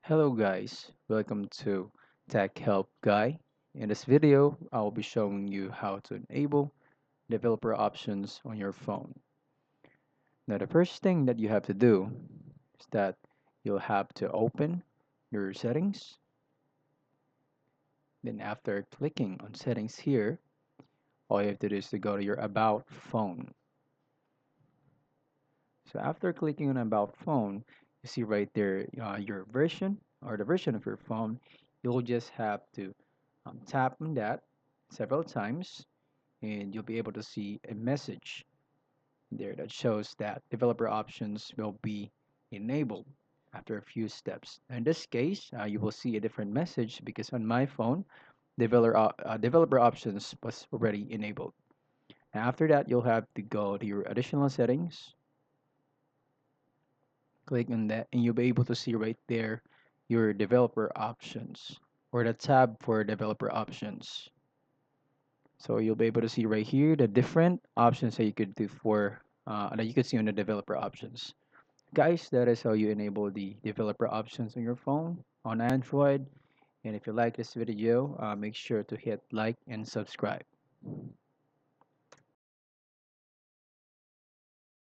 Hello guys, welcome to Tech Help Guy. In this video, I'll be showing you how to enable developer options on your phone. Now the first thing that you have to do is that you'll have to open your settings. Then after clicking on settings here, all you have to do is to go to your about phone. So after clicking on about phone, you see right there your version or the version of your phone. You'll just have to tap on that several times and you'll be able to see a message there that shows that developer options will be enabled after a few steps. In this case, you will see a different message because on my phone, developer options was already enabled. After that, you'll have to go to your additional settings, click on that, and you'll be able to see right there your developer options or the tab for developer options. So you'll be able to see right here the different options that you could do for that you could see on the developer options. Guys, that is how you enable the developer options on your phone on Android. And if you like this video, make sure to hit like and subscribe.